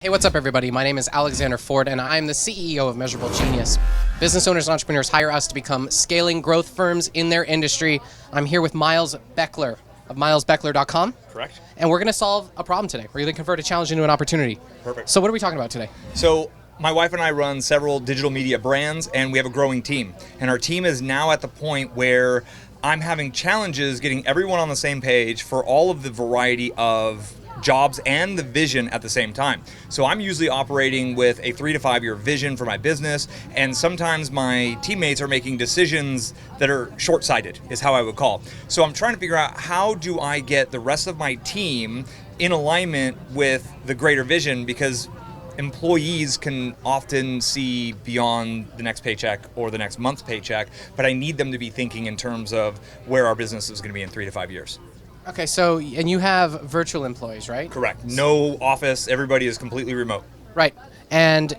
Hey, what's up, everybody? My name is Alexander Ford, and I'm the CEO of Measurable Genius. Business owners and entrepreneurs hire us to become scaling growth firms in their industry. I'm here with Miles Beckler of milesbeckler.com. Correct. And we're going to solve a problem today. We're going to convert a challenge into an opportunity. Perfect. So what are we talking about today? So my wife and I run several digital media brands, and we have a growing team. And our team is now at the point where I'm having challenges getting everyone on the same page for all of the variety of jobs and the vision at the same time. So I'm usually operating with a 3 to 5 year vision for my business, and sometimes my teammates are making decisions that are short-sighted, is how I would call. So I'm trying to figure out, how do I get the rest of my team in alignment with the greater vision, because employees can often see beyond the next paycheck or the next month's paycheck, but I need them to be thinking in terms of where our business is going to be in 3 to 5 years. Okay, so, and you have virtual employees, right? Correct. No office. Everybody is completely remote. Right. And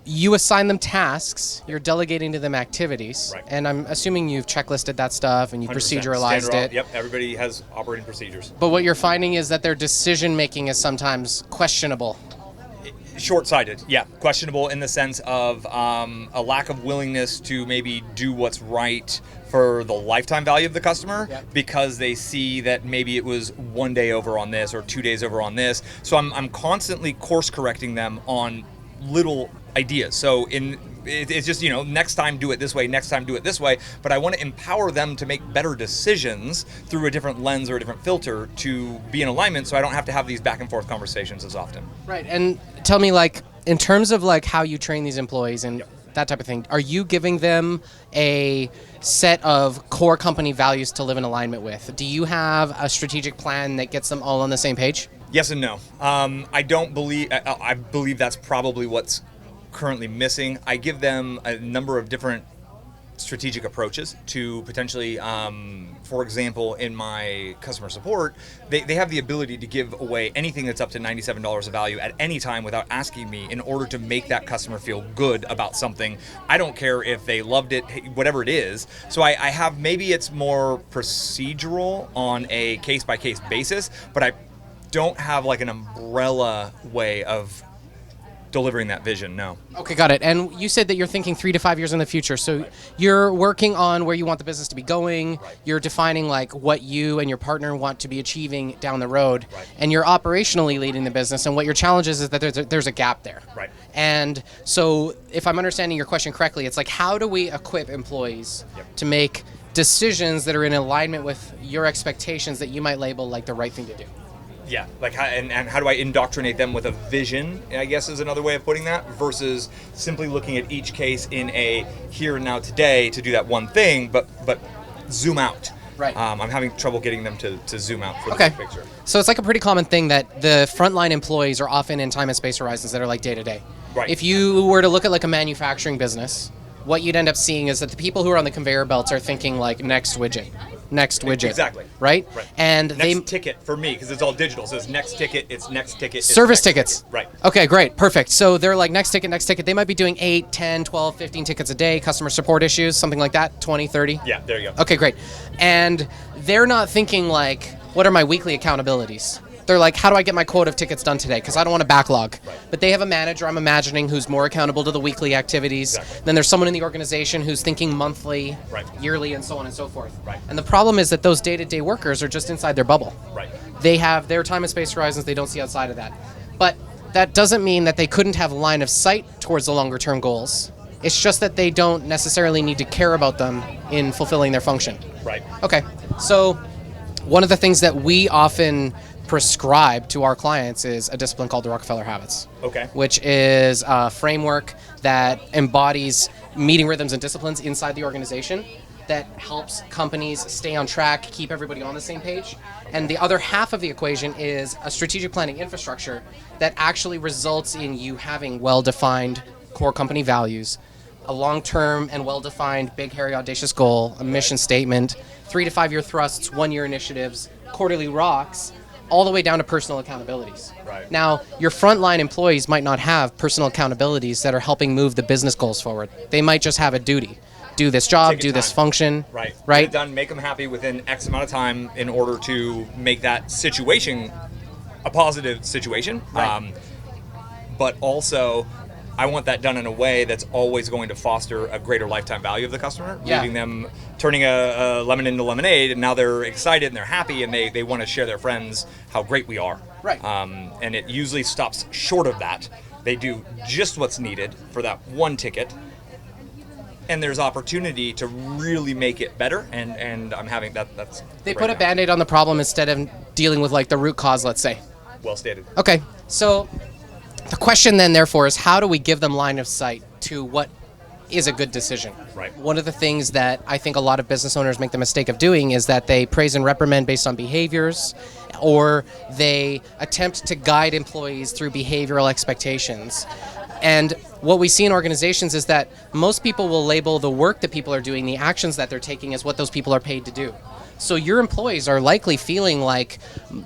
you assign them tasks, you're delegating to them activities, Right. and I'm assuming you've checklisted that stuff and you 100%. proceduralized Standard. it. Yep, everybody has operating procedures. But what you're finding is that their decision making is sometimes questionable. Short-sighted, yeah. Questionable in the sense of a lack of willingness to maybe do what's right for the lifetime value of the customer, Yep. because they see that maybe it was 1 day over on this or 2 days over on this. So I'm constantly course correcting them on little ideas. So it's just, next time do it this way, next time do it this way. But I want to empower them to make better decisions through a different lens or a different filter to be in alignment, so I don't have to have these back and forth conversations as often. Right. And tell me, in terms of how you train these employees and that type of thing, are you giving them a set of core company values to live in alignment with? Do you have a strategic plan that gets them all on the same page? Yes and no. I believe that's probably what's currently missing. I give them a number of different strategic approaches to potentially, for example, in my customer support, they have the ability to give away anything that's up to $97 of value at any time without asking me, in order to make that customer feel good about something. I don't care if they loved it, whatever it is. So I have, maybe it's more procedural on a case-by-case basis, but I don't have an umbrella way of delivering that vision, no. Okay, got it. And you said that you're thinking 3 to 5 years in the future. So you're working on where you want the business to be going. Right. You're defining what you and your partner want to be achieving down the road. Right. And you're operationally leading the business. And what your challenge is that there's a gap there. Right. And so if I'm understanding your question correctly, it's how do we equip employees to make decisions that are in alignment with your expectations that you might label the right thing to do? Yeah, how do I indoctrinate them with a vision, I guess is another way of putting that, versus simply looking at each case in a here and now today to do that one thing, but zoom out. Right. I'm having trouble getting them to zoom out for the Okay. big picture. So it's a pretty common thing that the frontline employees are often in time and space horizons that are day to day. Right. If you were to look at a manufacturing business, what you'd end up seeing is that the people who are on the conveyor belts are thinking next widget. Exactly. Right? Right. And next ticket for me, because it's all digital. So it's next ticket, it's next ticket. It's service next tickets. Ticket. Right. Okay, great. Perfect. So they're next ticket, next ticket. They might be doing 8, 10, 12, 15 tickets a day, customer support issues, something like that, 20, 30. Yeah, there you go. Okay, great. And they're not thinking what are my weekly accountabilities? They're how do I get my quota of tickets done today? Because I don't want to backlog. Right. But they have a manager, I'm imagining, who's more accountable to the weekly activities. Exactly. Then there's someone in the organization who's thinking monthly, Right. yearly, and so on and so forth. Right. And the problem is that those day-to-day workers are just inside their bubble. Right. They have their time and space horizons. They don't see outside of that. But that doesn't mean that they couldn't have line of sight towards the longer-term goals. It's just that they don't necessarily need to care about them in fulfilling their function. Right. Okay, so one of the things that we often prescribe to our clients is a discipline called the Rockefeller Habits. Okay. Which is a framework that embodies meeting rhythms and disciplines inside the organization that helps companies stay on track, keep everybody on the same page. And the other half of the equation is a strategic planning infrastructure that actually results in you having well-defined core company values, a long-term and well-defined big, hairy, audacious goal, a mission statement, 3 to 5 year thrusts, 1 year initiatives, quarterly rocks, all the way down to personal accountabilities. Right. Now, your frontline employees might not have personal accountabilities that are helping move the business goals forward. They might just have a duty. Do this job, Take do your this time. function. Right. Right? Get it done, make them happy within X amount of time in order to make that situation a positive situation. Right. but also I want that done in a way that's always going to foster a greater lifetime value of the customer, leaving them turning a lemon into lemonade, and now they're excited and they're happy and they want to share their friends how great we are. Right. And it usually stops short of that. They do just what's needed for that one ticket, and there's opportunity to really make it better, and I'm having that's They put a Band-Aid on the problem instead of dealing with like the root cause, let's say. well stated. Okay, so the question then, therefore, is how do we give them line of sight to what is a good decision? Right. One of the things that I think a lot of business owners make the mistake of doing is that they praise and reprimand based on behaviors, or they attempt to guide employees through behavioral expectations. And what we see in organizations is that most people will label the work that people are doing, the actions that they're taking, as what those people are paid to do. So your employees are likely feeling like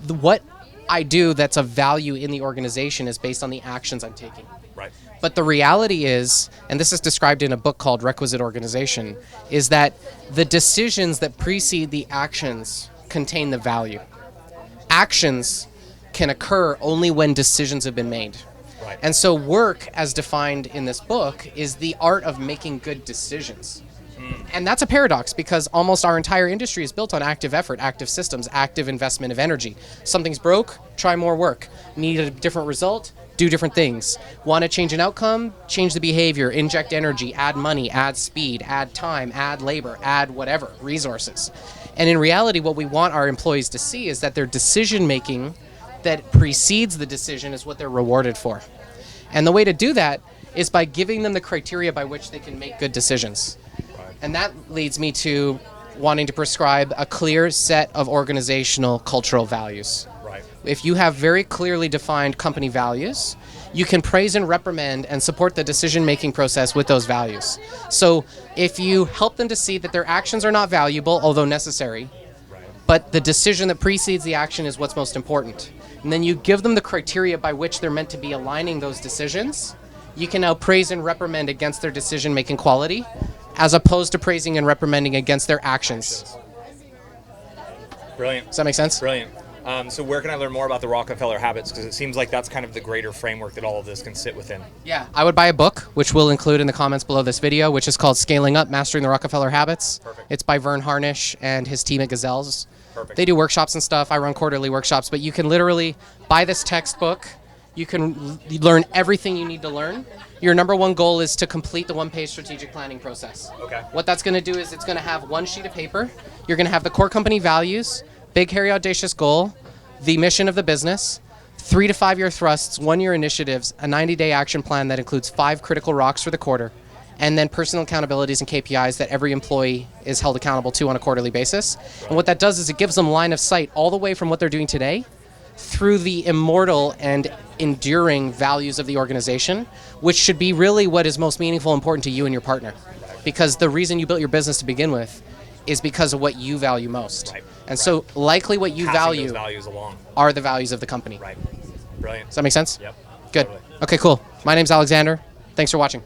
what I do that's of value in the organization is based on the actions I'm taking. Right. But the reality is, and this is described in a book called Requisite Organization, is that the decisions that precede the actions contain the value. Actions can occur only when decisions have been made. Right. And so work, as defined in this book, is the art of making good decisions. And that's a paradox because almost our entire industry is built on active effort, active systems, active investment of energy. Something's broke, try more work. Need a different result, do different things. Want to change an outcome, change the behavior, inject energy, add money, add speed, add time, add labor, add whatever, resources. And in reality, what we want our employees to see is that their decision making that precedes the decision is what they're rewarded for. And the way to do that is by giving them the criteria by which they can make good decisions. And that leads me to wanting to prescribe a clear set of organizational cultural values. Right. If you have very clearly defined company values, you can praise and reprimand and support the decision-making process with those values. So if you help them to see that their actions are not valuable, although necessary, but the decision that precedes the action is what's most important, and then you give them the criteria by which they're meant to be aligning those decisions, you can now praise and reprimand against their decision-making quality, as opposed to praising and reprimanding against their actions. Brilliant. Does that make sense? Brilliant. So where can I learn more about the Rockefeller Habits? Because it seems like that's kind of the greater framework that all of this can sit within. Yeah, I would buy a book, which we'll include in the comments below this video, which is called Scaling Up, Mastering the Rockefeller Habits. Perfect. It's by Vern Harnish and his team at Gazelles. Perfect. They do workshops and stuff. I run quarterly workshops, but you can literally buy this textbook. You can learn everything you need to learn. Your number one goal is to complete the one-page strategic planning process. Okay. What that's going to do is it's going to have one sheet of paper. You're going to have the core company values, big, hairy, audacious goal, the mission of the business, 3 to 5 year thrusts, 1 year initiatives, a 90-day action plan that includes 5 critical rocks for the quarter, and then personal accountabilities and KPIs that every employee is held accountable to on a quarterly basis. And what that does is it gives them line of sight all the way from what they're doing today through the immortal and enduring values of the organization, which should be really what is most meaningful and important to you and your partner. Because the reason you built your business to begin with is because of what you value most. Right. And so likely what you Passing value those values along. are the values of the company. Right. Brilliant. Does that make sense? Yep. Good. Totally. Okay, cool. My name's Alexander. Thanks for watching.